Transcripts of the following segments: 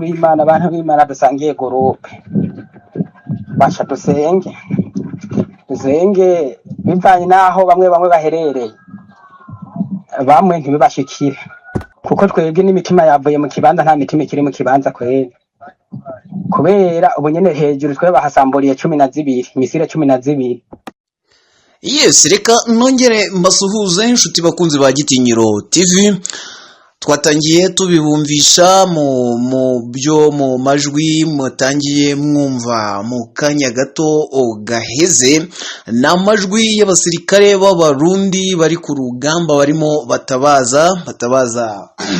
b'Imana abantu b'Imana dusangiye groupe basha dusenge bivanye naho bamwe baherereye bamwe ntibibashikire kuko twebwe n'imitima yavuye mu kibanza nta mitima ikiri mu kibanza kwera kubera ubunyene hejuru twe bahasamburiye 12 misire 12. Yes, reka nongere mbasuhuze inshuti bakunzi ba Gitinyiro TV. Twatangiye tubibumvisha mu byo mu majwi mutangiye mwumva mu kanya gato gaheze n'amajwi y'abasirikare b'abarundi bari ku rugamba barimo batabaza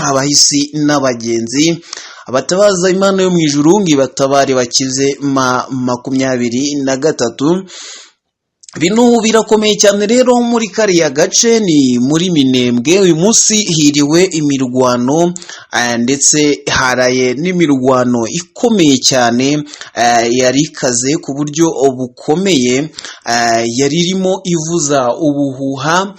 abahisi n'abagenzi, abatabaza Imana yo mu ijuru ngo batabare bakize 23. Bino birakomeye cyane rero muri kariya gace ni muri Minembwe. Uyu munsi hiriwe imirwano ndetse haraye n'imirwano ikomeye cyane yari ikaze ku buryo bukomeye, yari irimo ivuza ubuhuha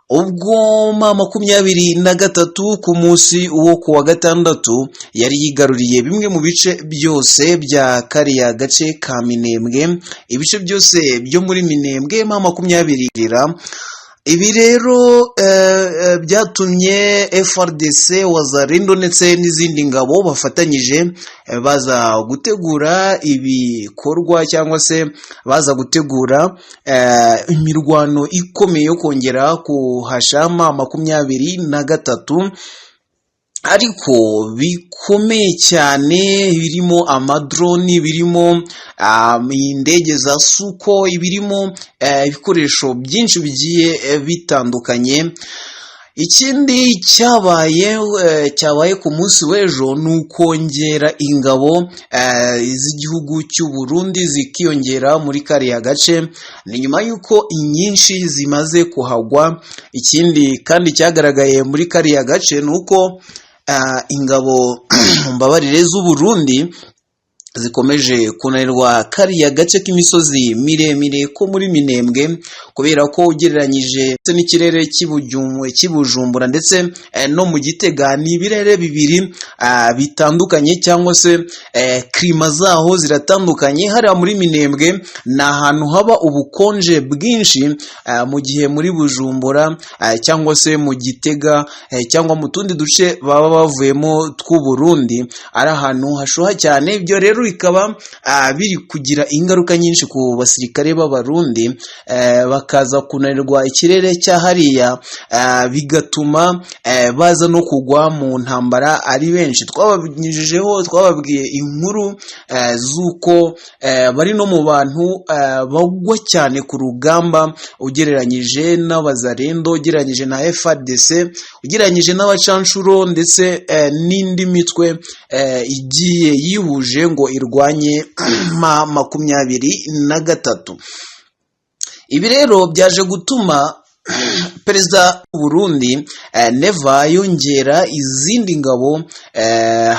ubwo 23 ku munsi wo kuwa gatandatu yari yigaruriye bimwe mu bice byose bya kariya gace ka Minembwe, ibice byose byo muri Minembwe 20. Ibi rero byatumye FRDC Wazalendo ndetse n'izindi ngabo bafatanyije baza gutegura ibikorwa cyangwa se baza gutegura imirwano ikomeye yo kongera kuhasha 23 ariko bikomeye cyane, birimo amadroni, birimo indege za Suko, birimo ibikoresho byinshi bigiye bitandukanye. Ikindi cyabaye ku munsi w'ejo ni ukongera ingabo z'igihugu cy'u Burundi zikiyongera muri kariya gace, ni nyuma y'uko inyinshi zimaze kuhagwa. Ikindi kandi cyagaragaye muri kariya gace ni uko ingabo mbabarire z'u Burundi zikomeje kunanirwa kariya gace k'imisozi miremire ko muri Minembwe, kubera ko ugereranyije n'ikirere cy'Ibujumbura ndetse no mu Gitega ni ibirere bibiri bitandukanye, cyangwa se klima zaho ziratandukanye. Hariya muri Minembwe ni ahantu haba ubukonje bwinshi, mu gihe muri Bujumbura cyangwa se mu Gitega cyangwa mu tundi duce baba bavuyemo tw'u Burundi ari ahantu hashuha cyane. Ibyo rero bikaba biri kugira ingaruka nyinshi ku basirikare b'abarundi, bakaza kunanirwa ikirere cya hariya, bigatuma baza no kugwa mu ntambara ari benshi. Twababwiye inkuru z'uko bari no mu bantu bagwa cyane ku rugamba ugereranyije n'Abazalendo, ugereranyije na FARDC, ugereranyije n'abacanshuro ndetse n'indi mitwe igiye yihuje ngo irwanye 23. Ibi rero byaje gutuma Perezida w'u Burundi Neva yongera izindi ngabo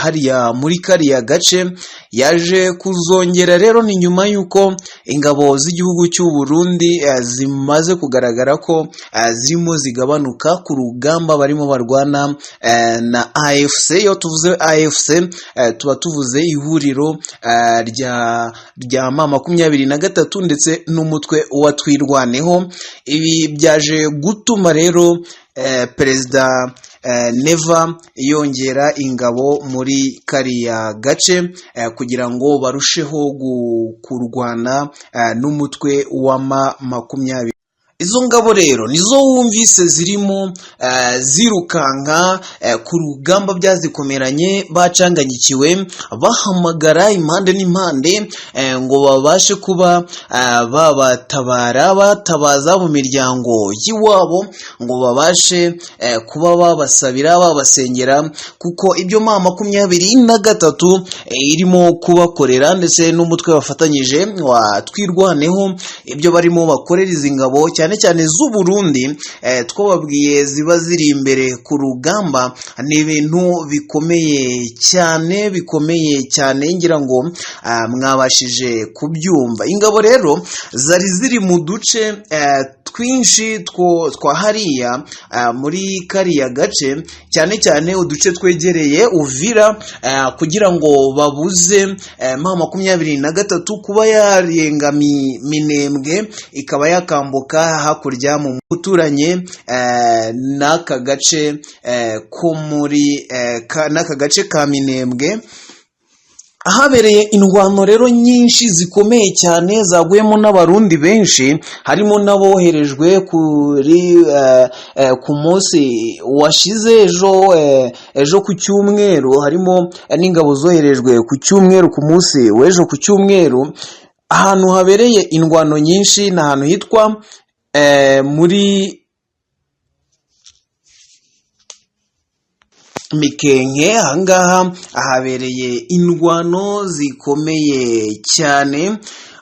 hariya muri kariya gace. Yaje kuzongera rero ni nyuma y'uko ingabo z'igihugu cy'u Burundi zimaze kugaragara ko zirimo zigabanuka ku rugamba barimo barwana na AFC. Iyo tuvuze AFC tuba tuvuze ihuriro rya 23 ndetse n'umutwe wa Twirwaneho. Ibi byaje gutuma rero Perezida Neva yongera ingabo muri kariya gace kugira ngo barusheho kurwana n'umutwe wa 20. Izo ngabo rero nizo wumvise zirimo zirukanka ku rugamba byazikomeranye, bacanganyikiwe, bahamagara impande n'impande ngo babashe kuba batabaza mu miryango y'iwabo, ngo babashe kuba babasabira, babasengera, kuko ibyo 23 irimo kubakorera ndetse n'umutwe bafatanyije wa Twirwaneho, ibyo barimo bakorera izi ngabo cyane cyane cyane z'u Burundi twababwiye ziba ziri imbere ku rugamba. Ni ibintu bikomeye cyane ngira ngo mwabashije kubyumva. Ingabo rero zari ziri mu duce twinshi twa hariya muri kariya gace, cyane cyane uduce twegereye Uvira, kugira ngo babuze M23 kuba yarenga Minembwe ikaba yakambuka hakurya mu muturanye n'aka gace ko muri n'aka gace ka Minembwe. Habereye indwano rero nyinshi zikomeye cyane zaguyemo n'abarundi benshi, harimo n'aboherejwe ku munsi washize ejo ku cyumweru, harimo n'ingabo zoherejwe ku cyumweru ku munsi w'ejo ku cyumweru. Ahantu habereye indwano nyinshi ni ahantu hitwa muri Mikenke. Ahangaha habereye indwano zikomeye cyane.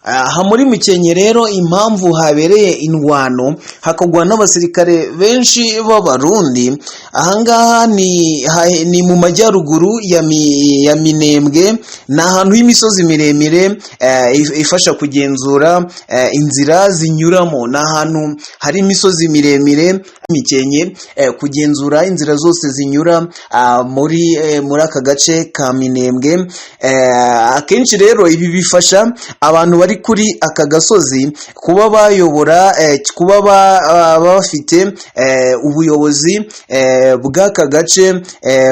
Aha muri Mikenke rero impamvu habereye indwano hakagwa n'abasirikare benshi b'abarundi, ahangaha ni mu majyaruguru ya Minembwe. Ni ahantu h'imisozi miremire ifasha kugenzura inzira zinyuramo. Ni ahantu hari imisozi miremire Mikenke, kugenzura inzira zose zinyura muri aka gace ka Minembwe. Akenshi rero ibi bifasha abantu bari kuri aka gasozi kuba bayobora, kuba bafite ubuyobozi bw'aka gace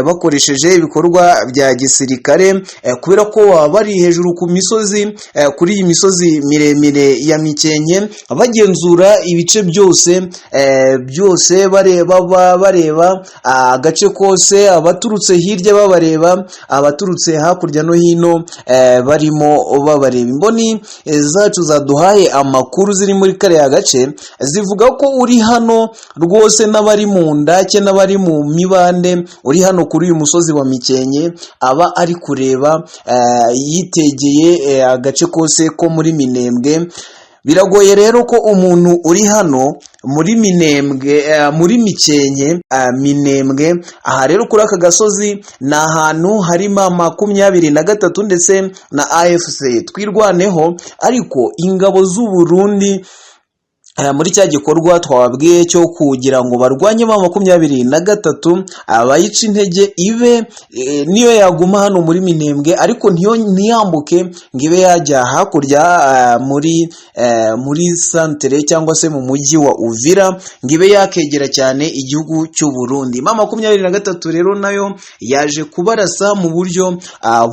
bakoresheje ibikorwa bya gisirikare, kubera ko baba bari hejuru ku misozi, kuri iyi misozi miremire ya Mikenke, bagenzura ibice byose bareba agace kose, abaturutse hirya babareba, abaturutse hakurya no hino barimo babareba. Imboni zacu zaduhaye amakuru ziri muri kariya gace zivuga ko uri hano rwose n'abari mu ndake n'abari mu mibande, uri hano kuri uyu musozi wa Mikenke aba ari kureba yitegeye agace kose ko muri Minembwe. Biragoye rero ko umuntu uri hano muri Minembwe, muri Mikenke, Minembwe. Aha rero kuri aka gasozi ni ahantu hari M23 ndetse na AFC Twirwaneho, ariko ingabo z'u Burundi muri cya gikorwa twababwiye cyo kugira ngo barwanye M23 abayica intege, ibe niyo yaguma hano muri Minembwe ariko ntiyambuke ngo ibe yajya hakurya muri santere cyangwa se mu mujyi wa Uvira, ngo ibe yakegera cyane igihugu cy'u Burundi. M23 rero nayo yaje kubarasa mu buryo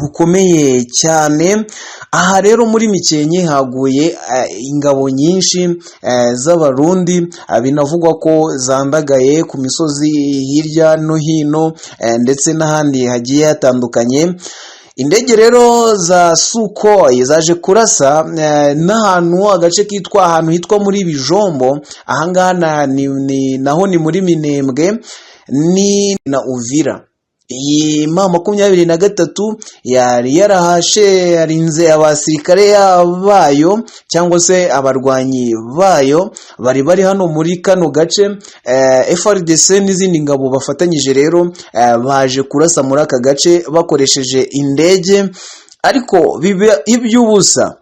bukomeye cyane. Aha rero muri Mikenke haguye ingabo nyinshi z'abarundi, binavugwa ko zandagaye ku misozi hirya no hino ndetse n'ahandi hagiye hatandukanye. Indege rero za Sukhoi zaje kurasa n'ahantu agace kitwa ahantu hitwa muri Bijombo. Ahangaha naho ni muri Minembwe ni na Uvira. Iyi M23 yari yarahashe yarinze abasirikare bayo cyangwa se abarwanyi bayo bari hano muri kano gace. FRDC n'izindi ngabo bafatanyije rero baje kurasa muri aka gace bakoresheje indege, ariko biba iby'ubusa.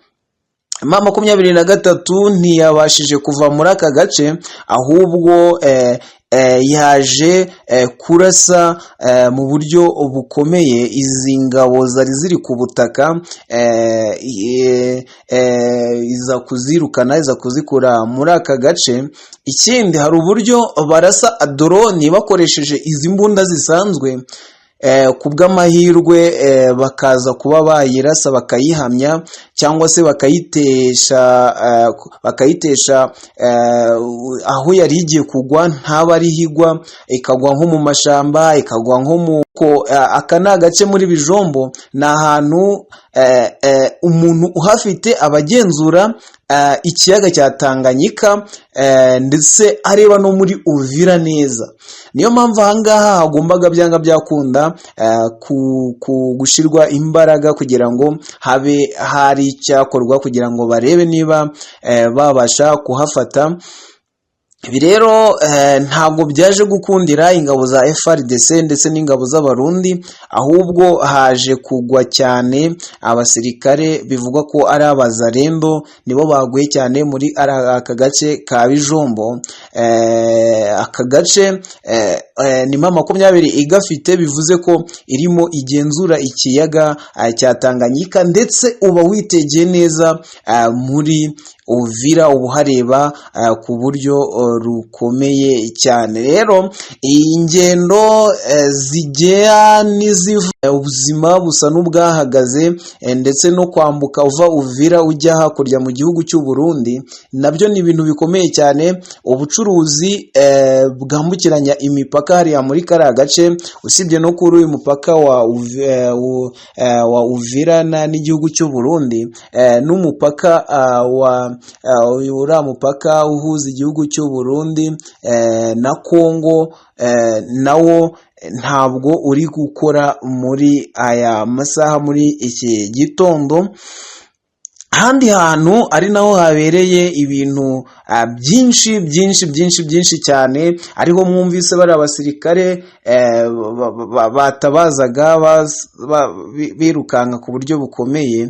M23 ntiyabashije kuva muri aka gace, ahubwo yaje kurasa mu buryo bukomeye izi ngabo zari ziri ku butaka, iza kuzirukana, iza kuzikura muri aka gace. Ikindi hari uburyo barasa drone bakoresheje izi mbunda zisanzwe, ku bw'amahirwe bakaza kuba bayirasa bakayihamya cyangwa se bakayitesha aho yari igiye kugwa, ntaba ari higwa, ikagwa nko mu mashamba, ikagwa nko mu aka ni agace muri Bijombo. Ni ahantu umuntu uhafite abagenzura ikiyaga cya Tanganyika ndetse areba no muri Uvira neza. Niyo mpamvu ahangaha hagombaga byanga byakunda gushirwa imbaraga kugira ngo habe hari icyakorwa kugira ngo barebe niba babasha kuhafata. ibi rero ntabwo byaje gukundira ingabo za FARDC ndetse n'ingabo z'abarundi, ahubwo haje kugwa cyane abasirikare bivugwa ko ari abazarendo, nibo baguye cyane muri aka gace ka Bijombo. Aka gace ni M20 igafite, bivuze ko irimo igenzura ikiyaga cya Tanganyika, ndetse uba witegeye neza muri Uvira, ubuhareba ku buryo rukomeye cyane. Rero iyi ngendo zijya n'iziva, ubuzima busa n'ubwahagaze, ndetse no kwambuka uva Uvira ujya hakurya mu gihugu cy'u Burundi nabyo ni ibintu bikomeye cyane. Ubucuruzi bwambukiranya imipaka hariya muri kariya gace, usibye no kuri uyu mupaka wa Uvira n'igihugu cy'u Burundi, n'umupaka uriya mupaka uhuza igihugu cy'u Burundi na Kongo, nawo ntabwo uri gukora muri aya masaha muri iki gitondo. Ahandi hantu ari naho habereye ibintu byinshi cyane, ariho mwumvise bari abasirikare batabazaga birukanka ku buryo bukomeye,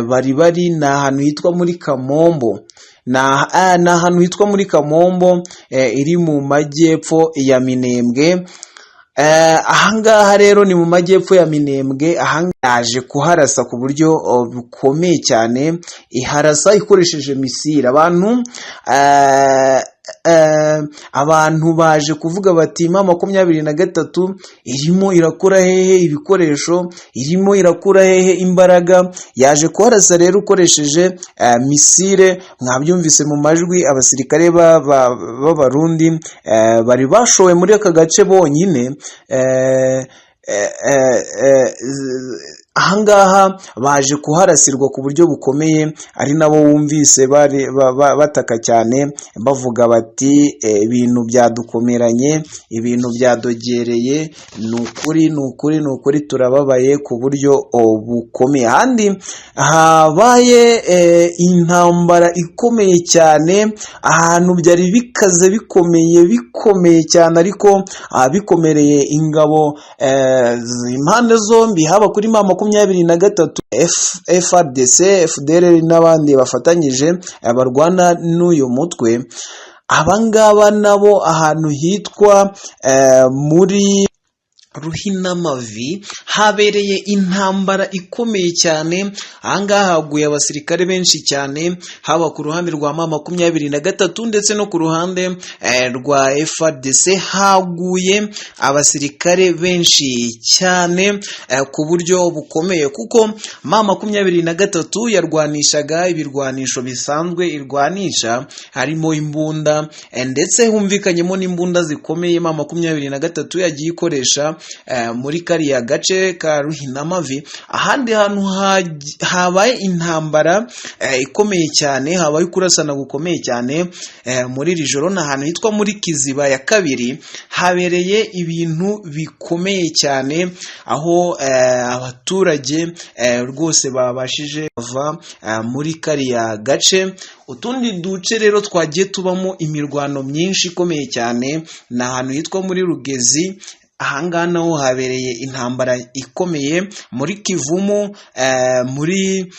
bari ni ahantu hitwa muri Kamombo. Ni ahantu hitwa muri Kamombo, iri mu majyepfo ya Minembwe. Ahangaha rero ni mu majyepfo ya Minembwe. Ahangaha yaje kuharasa ku buryo bukomeye cyane, iharasa ikoresheje misile. Abantu baje kuvuga bati M23 irimo irakura hehe ibikoresho, irimo irakura hehe imbaraga. Yaje kuharasa rero ukoresheje misile. Mwabyumvise mu majwi, abasirikare b'abarundi bari bashowe muri aka gace bonyine. Ahangaha baje kuharasirwa ku buryo bukomeye, ari nabo wumvise bataka cyane bavuga bati ibintu byadukomeranye, ibintu byadogereye, ni ukuri turababaye ku buryo bukomeye. Ahandi habaye intambara ikomeye cyane, ahantu byari bikaze bikomeye cyane, ariko bikomereye ingabo impande zombi, haba kuri M23 FARDC, FDLR n'abandi bafatanyije barwana n'uyu mutwe. Abangaba nabo ahantu hitwa muri Ruhinamavi habereye intambara ikomeye cyane. Ahangaha haguye abasirikare benshi cyane, haba ku ruhande rwa M23 ndetse no ku ruhande rwa FARDC haguye abasirikare benshi cyane ku buryo bukomeye, kuko M23 yarwanishaga ibirwanisho bisanzwe irwanisha, harimo imbunda, ndetse humvikanyemo n'imbunda zikomeye M23 yagiye ikoresha muri kariya gace ka Ruhinamavi. Ahandi hantu habaye intambara ikomeye cyane, habaye kurasana gukomeye cyane muri iri joro, ni ahantu hitwa muri Kiziba ya kabiri. Habereye ibintu bikomeye cyane, aho abaturage rwose babashije bava muri kariya gace. Utundi duce rero twagiye tubamo imirwano myinshi ikomeye cyane, ni ahantu hitwa muri Rugezi. Ahangaha naho habereye intambara ikomeye muri Kivumu, muri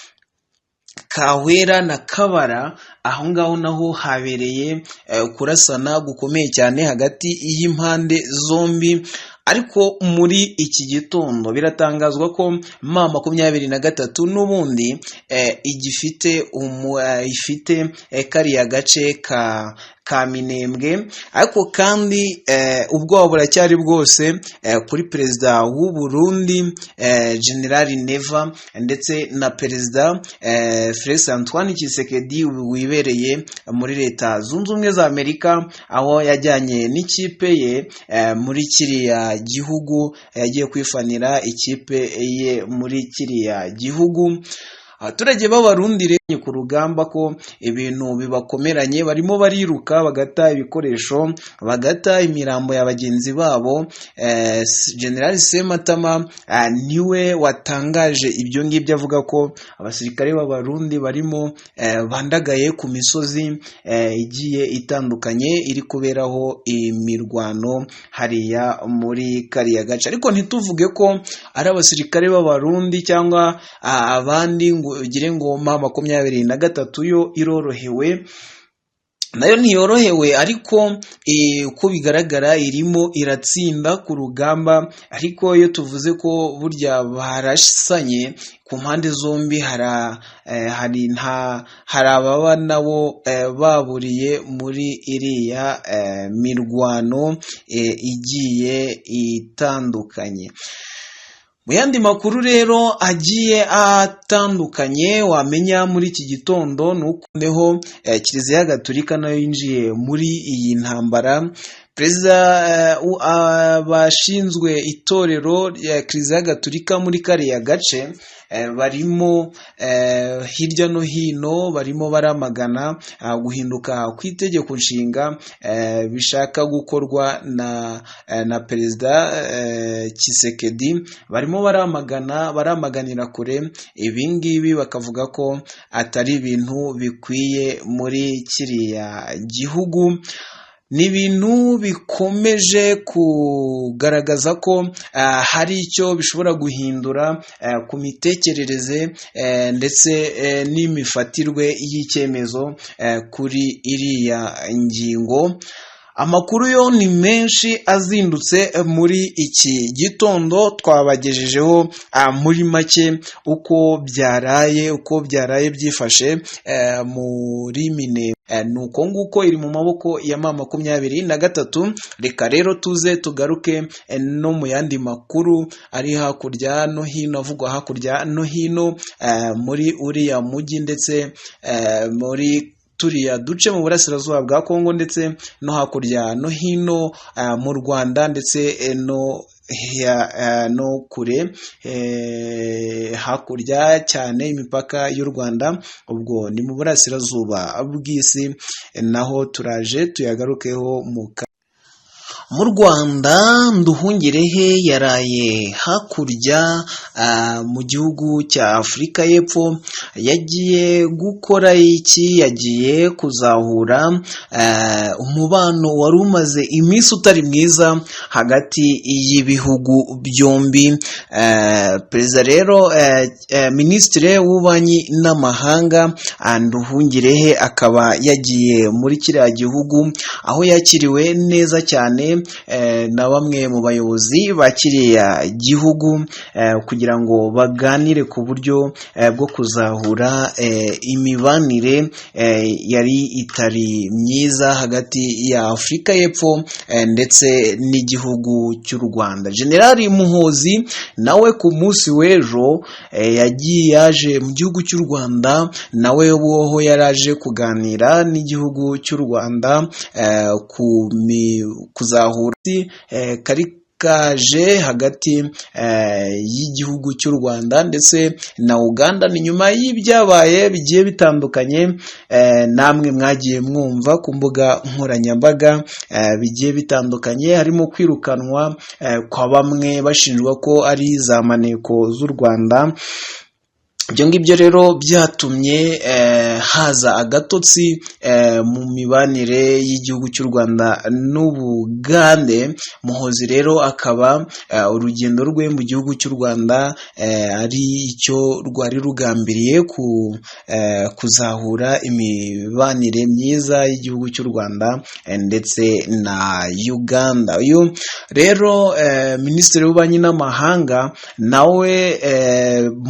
Kawera na Kabara. Aho ngaho naho habereye kurasana gukomeye cyane hagati y'impande zombi. Ariko muri iki gitondo biratangazwa ko M23 n'ubundi ifite kariya gace ka Minembwe. Ariko kandi ubwoba buracyari bwose kuri perezida w'u Burundi General Neva, ndetse na perezida Felix Antoine Tshisekedi wibereye muri Leta Zunze Ubumwe za Amerika, aho yajyanye n'ikipe ye muri kiriya gihugu, yagiye kwifanira ikipe ye muri kiriya gihugu. abaturage b'abarundi rero ku rugamba ko ibintu bibakomeranye, barimo bariruka bagata ibikoresho, bagata imirambo ya bagenzi babo. General Sematama niwe watangaje ibyo ngibyo, avuga ko abasirikare b'abarundi barimo bandagaye ku misozi igiye itandukanye iri kuberaho imirwano hariya muri kariya gace. Ariko ntituvuge ko ari abasirikare b'abarundi cyangwa abandi ngo ugire ngo M23 yo irorohewe, nayo ntiyorohewe, ariko uko bigaragara irimo iratsinda ku rugamba. Ariko iyo tuvuze ko burya barasanye ku mpande zombi, hari ababa nabo baburiye muri iriya mirwano igiye itandukanye. Mu yandi makuru rero agiye atandukanye wamenya muri iki gitondo, nuko Kiliziya Gatolika nayo yinjiye muri iyi ntambara. Perezida abashinzwe itorero rya Kiliziya Gatolika muri kariya gace barimo hirya no hino barimo baramagana guhinduka kw'itegeko nshinga bishaka gukorwa na Perezida Tshisekedi. Barimo baramaganira kure ibingibi, bakavuga ko atari ibintu bikwiye muri kiriya gihugu. Ni ibintu bikomeje kugaragaza ko hari icyo bishobora guhindura ku mitekerereze ndetse n'imifatirwe y'icyemezo kuri iriya ngingo. Amakuru yo ni menshi azindutse muri iki gitondo, twabagejejeho muri make uko byaraye byifashe muri mine. Nuko nguko iri mu maboko ya M23. Reka rero tuze tugaruke no mu yandi makuru ari hakurya no hino, avugwa hakurya no hino muri uriya mujyi ndetse muri turiya duce mu burasirazuba bwa Kongo, ndetse no hakurya no hino mu Rwanda, ndetse no kure hakurya cyane imipaka y'u Rwanda. Ubwo ni mu burasirazuba bw'isi, naho turaje tuyagarukeho mu Rwanda. Nduhungirehe yaraye hakurya mu gihugu cya Afurika y'Epfo. Yagiye gukora iki? Yagiye kuzahura umubano wari umaze iminsi utari mwiza hagati y'ibihugu byombi. Perezida rero Minisitiri w'Ububanyi n'Amahanga Nduhungirehe akaba yagiye muri kiriya gihugu, aho yakiriwe neza cyane na bamwe mu bayobozi ba kiriya gihugu kugira ngo baganire ku buryo bwo kuzahura imibanire yari itari myiza hagati ya Afurika y'Epfo ndetse n'igihugu cy'u Rwanda. Generali Muhoozi nawe ku munsi w'ejo yaje mu gihugu cy'u Rwanda, nawe woho yaraje kuganira n'igihugu cy'u Rwanda kuzahura kari kaje hagati y'igihugu cy'u Rwanda ndetse na Uganda. Ni nyuma y'ibyabaye bigiye bitandukanye, namwe mwagiye mwumva ku mbuga nkoranyambaga bigiye bitandukanye, harimo kwirukanwa kwa bamwe bashinjwa ko ari za maneko z'u Rwanda. Ibyo ngibyo rero byatumye haza agatotsi mu mibanire y'igihugu cy'u Rwanda n'Ubugande. Muhoozi rero akaba urugendo rwe mu gihugu cy'u Rwanda ari icyo rwari rugambiriye kuzahura imibanire myiza y'igihugu cy'u Rwanda ndetse na Uganda. Uyu rero Minisitiri w'Ububanyi n'Amahanga nawe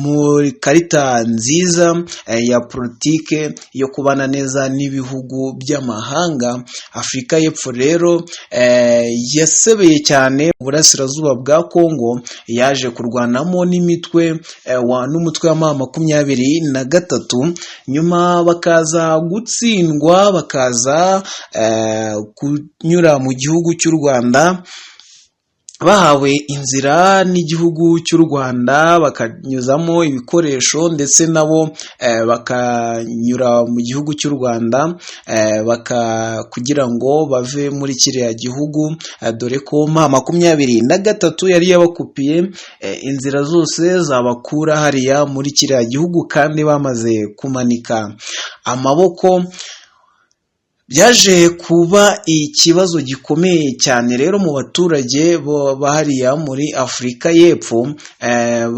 muri karita nziza ya politike yo kubana neza n'ibihugu by'amahanga, Afurika y'Epfo rero yasebeye cyane mu burasirazuba bwa Kongo, yaje kurwanamo n'umutwe wa M23, nyuma bakaza gutsindwa, bakaza kunyura mu gihugu cy'u Rwanda bahawe inzira n'igihugu cy'u Rwanda bakanyuzamo ibikoresho ndetse nabo bakanyura mu gihugu cy'u Rwanda kugira ngo bave muri kiriya gihugu, dore ko M23 yari yabakupiye inzira zose zabakura hariya muri kiriya gihugu kandi bamaze kumanika amaboko. Byaje kuba ikibazo gikomeye cyane rero mu baturage bahariya muri Afurika y'Epfo,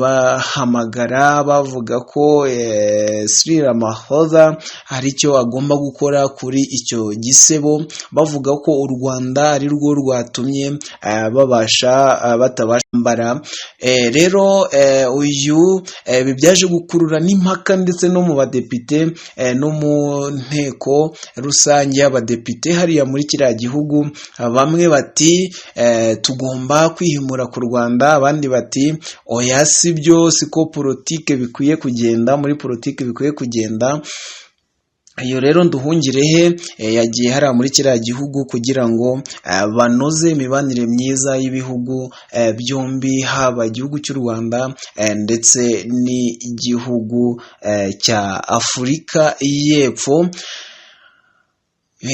bahamagara bavuga ko Cyril Ramaphosa hari icyo agomba gukora kuri icyo gisebo, bavuga ko u Rwanda ari rwo rwatumye batabasha kwambara. Rero uyu byaje gukurura n'impaka ndetse no mu badepite no mu nteko rusange y'abadepite hariya muri kiriya gihugu. Bamwe bati tugomba kwihimura ku Rwanda, abandi bati oya sibyo, siko politike bikwiye kugenda, muri politike bikwiye kugenda. Iyo rero Nduhungirehe yagiye hariya muri kiriya gihugu kugira ngo banoze imibanire myiza y'ibihugu byombi, haba igihugu cy'u Rwanda ndetse n'igihugu cya Afurika y'Epfo.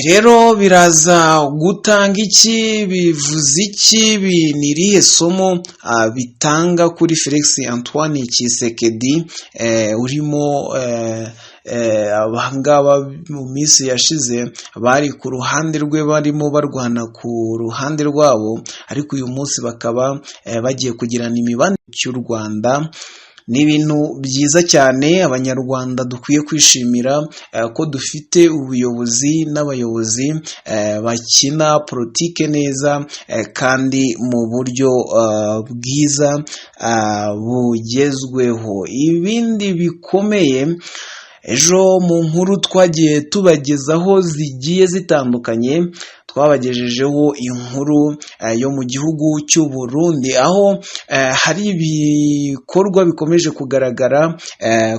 Rero biraza gutanga iki, bivuze iki, ni irihe somo bitanga kuri Felix Antoine Tshisekedi urimo abangaba mu minsi yashize bari ku ruhande rwe barimo barwana ku ruhande rwabo, ariko uyu munsi bakaba bagiye kugirana imibanire cy'u Rwanda. Ni ibintu byiza cyane abanyarwanda dukwiye kwishimira ko dufite ubuyobozi n'abayobozi bakina politike neza kandi mu buryo bwiza bugezweho. Ibindi bikomeye ejo mu nkuru twagiye tubagezaho zigiye zitandukanye, twabagejejeho inkuru yo mu gihugu cy'u Burundi, aho hari ibikorwa bikomeje kugaragara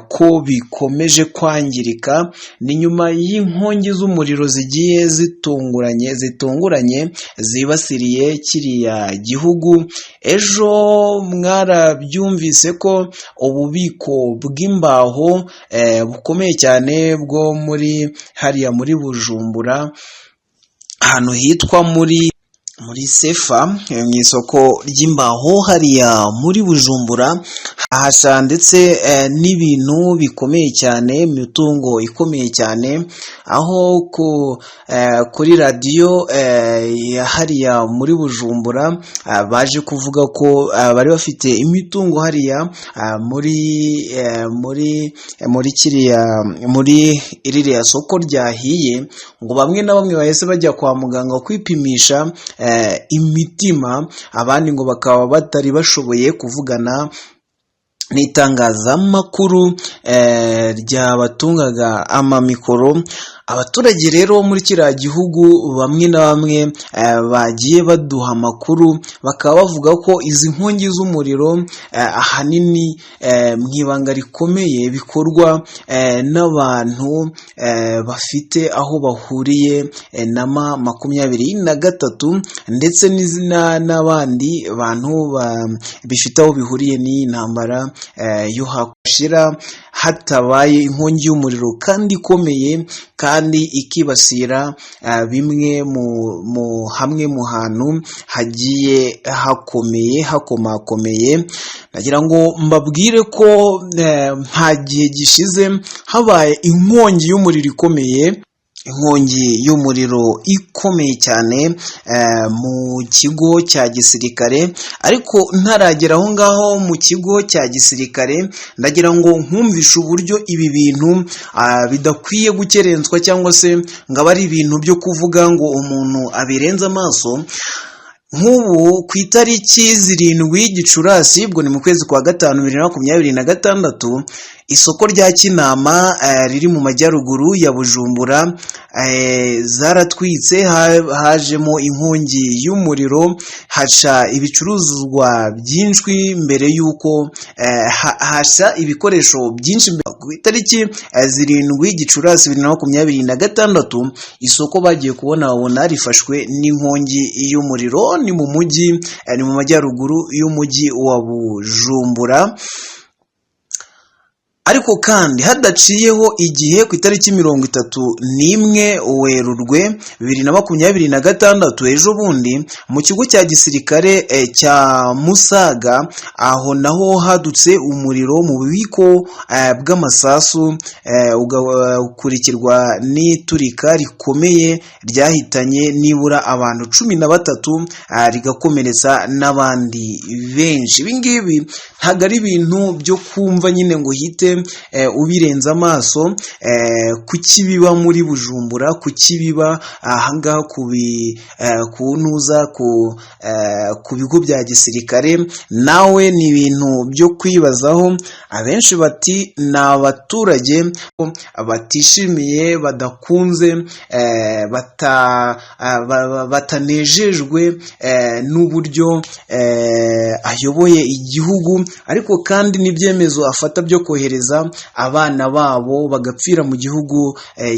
ko bikomeje kwangirika. Ni nyuma y'inkongi z'umuriro zigiye zitunguranye zibasiriye kiriya gihugu. Ejo mwarabyumvise ko ububiko bw'imbaho bukomeye cyane bwo muri hariya muri Bujumbura, ahantu hitwa muri Sefa mu isoko ry'imbaho hariya muri Bujumbura, hahasha ndetse n'ibintu bikomeye cyane, imitungo ikomeye cyane, aho kuri radiyo hariya muri Bujumbura baje kuvuga ko bari bafite imitungo hariya muri iriya soko ryahiye, ngo bamwe na bamwe bahise bajya kwa muganga kwipimisha imitima, abandi ngo bakaba batari bashoboye kuvugana n'itangazamakuru ryabatungaga amamikoro. Abaturage rero muri kiriya gihugu bamwe na bamwe bagiye baduha amakuru, bakaba bavuga ko izi nkongi z'umuriro ahanini mu ibanga rikomeye bikorwa n'abantu bafite aho bahuriye na M23 ndetse n'abandi bantu bifite aho bihuriye n'iyi ntambara yo hakushira hatabaye inkongi y'umuriro kandi ikomeye kandi ikibasira bimwe hamwe mu hantu hagiye hakomakomeye. Nagira ngo mbabwire ko nta gihe gishize habaye inkongi y'umuriro ikomeye, inkongi y'umuriro ikomeye cyane mu kigo cya gisirikare. Ariko ntaragera aho ngaho mu kigo cya gisirikare, ndagira ngo nkumvishe uburyo ibi bintu bidakwiye gukerenswa cyangwa se ngo abe ari ibintu byo kuvuga ngo umuntu abirenze amaso. Nk'ubu ku itariki 7 Gicurasi, ubwo ni mu kwezi kwa 5 2026, isoko rya Kinama riri mu majyaruguru ya Bujumbura zaratwitse, hajemo inkongi y'umuriro, haca ibicuruzwa byinshi mbere y'uko hasha ibikoresho byinshi. Ku itariki 7 Gicurasi 2026 isoko bagiye babona rifashwe n'inkongi y'umuriro, ni mu mujyi, ni mu majyaruguru y'umujyi wa Bujumbura. Ariko kandi hadaciyeho igihe ku itariki 31 Werurwe 2026 ejo bundi mu kigo cya gisirikare cya Musaga, aho naho hadutse umuriro mu bubiko bw'amasasu, ugakurikirwa n'iturika rikomeye ryahitanye nibura abantu 13 rigakomeretsa n'abandi benshi. Ibi ngibi ntabwo ari ibintu byo kumva nyine ngo hite ubirenza amaso, kukibiba muri Bujumbura, kukibiba ahangaha kunuza ku bigo bya gisirikare, nawe ni ibintu byo kwibazaho. Abenshi bati ni abaturage batishimiye, badakunze, batanejejwe n'uburyo ayoboye igihugu, ariko kandi n'ibyemezo afata byo kohereza abana babo bagapfira mu gihugu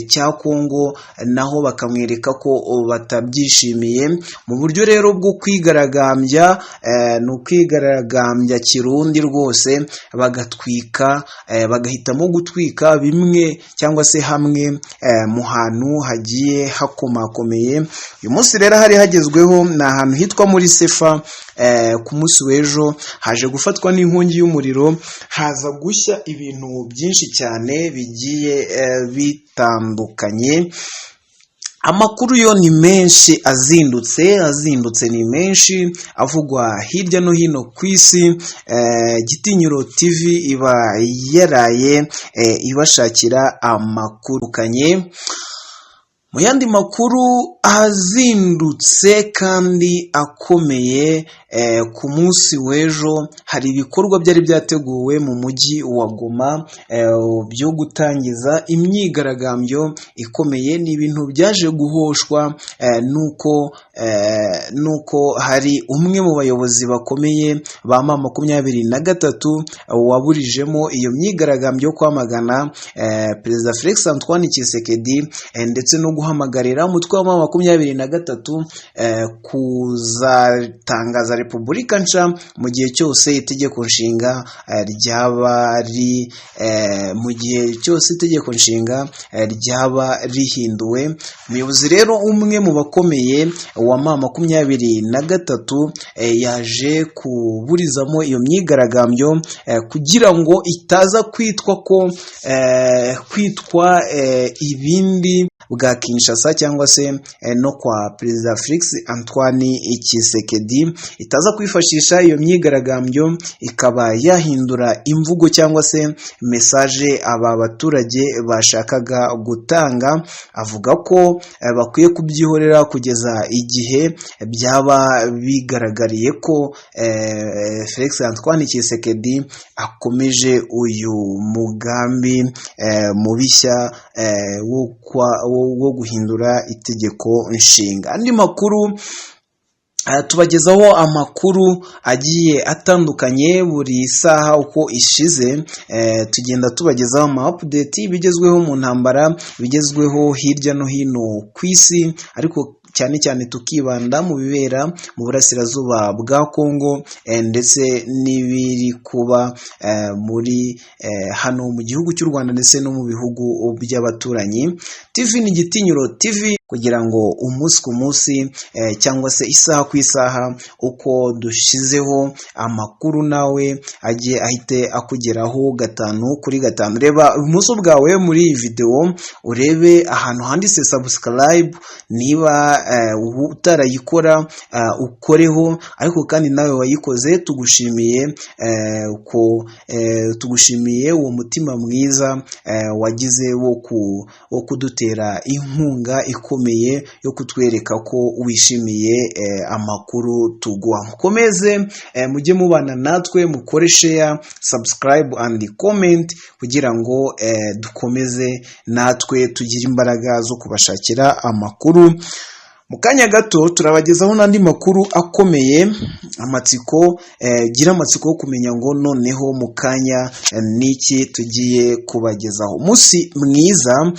cya Kongo, naho bakamwereka ko batabyishimiye. Mu buryo rero bwo kwigaragambya, ni ukwigaragambya kirundi rwose, bagatwika, bagahitamo gutwika bimwe cyangwa se hamwe mu hantu hagiye hakomakomeye. Uyu munsi rero hari hagezweho ni ahantu hitwa muri Sefa. Ku munsi w'ejo haje gufatwa n'inkongi y'umuriro, haza gushya ibintu byinshi cyane bigiye bitandukanye. Amakuru yo ni menshi azindutse ni menshi avugwa hirya no hino ku isi. Gitinyiro TV iba yaraye ibashakira amakuru kanye. Mu yandi makuru azindutse kandi akomeye, ku munsi w'ejo hari ibikorwa byari byateguwe mu mujyi wa Goma byo gutangiza imyigaragambyo ikomeye. Ni ibintu byaje guhoshwa nuko hari umwe mu bayobozi bakomeye ba M23 waburijemo iyo myigaragambyo yo kwamagana Perezida Felix Antoine Tshisekedi, ndetse no guhamagarira umutwe wa M23 kuzatangaza repubulika nshya mu gihe cyose itegeko nshinga ryaba rihinduwe. Umuyobozi rero umwe mu bakomeye wa M23 yaje kuburizamo iyo myigaragambyo kugira ngo itaza kwitwa ibindi bwa Kinshasa cyangwa se no kwa Perezida Felix Antoine Tshisekedi, itaza kwifashisha iyo myigaragambyo ikaba yahindura imvugo cyangwa se message aba baturage bashakaga gutanga. Avuga ko bakwiye kubyihorera kugeza igihe byaba bigaragariye ko Felix Antoine Tshisekedi akomeje uyu mugambi mubishya wo guhindura itegeko nshinga. Andi makuru, tubagezaho amakuru agiye atandukanye buri saha uko ishize. Tugenda tubagezaho ama update bigezweho mu ntambara, bigezweho hirya no hino ku isi, ariko cyane cyane tukibanda mu bibera mu burasirazuba bwa Kongo, ndetse n'ibiri kuba muri hano mu gihugu cy'u Rwanda ndetse no mu bihugu by'abaturanyi. TV ni Gitinyiro TV, kugira ngo umunsi ku munsi cyangwa se isaha ku isaha uko dushizeho amakuru nawe ajye ahite akugeraho 5 kuri 5. Reba ibumoso bwawe muri iyi video, urebe ahantu handitse subscribe, niba utarayikora ukoreho, ariko kandi nawe wayikoze tugushimiye tugushimiye uwo mutima mwiza wagize wo kudutera inkunga ikomeye yo kutwereka ko wishimiye amakuru tuguha. Mukomeze mujye mubana natwe, mukore share, subscribe and comment kugira ngo dukomeze natwe tugire imbaraga zo kubashakira amakuru. Mu kanya gato turabagezaho n'andi makuru akomeye, gira amatsiko yo kumenya ngo noneho mu kanya niki tugiye kubagezaho. Umunsi mwiza.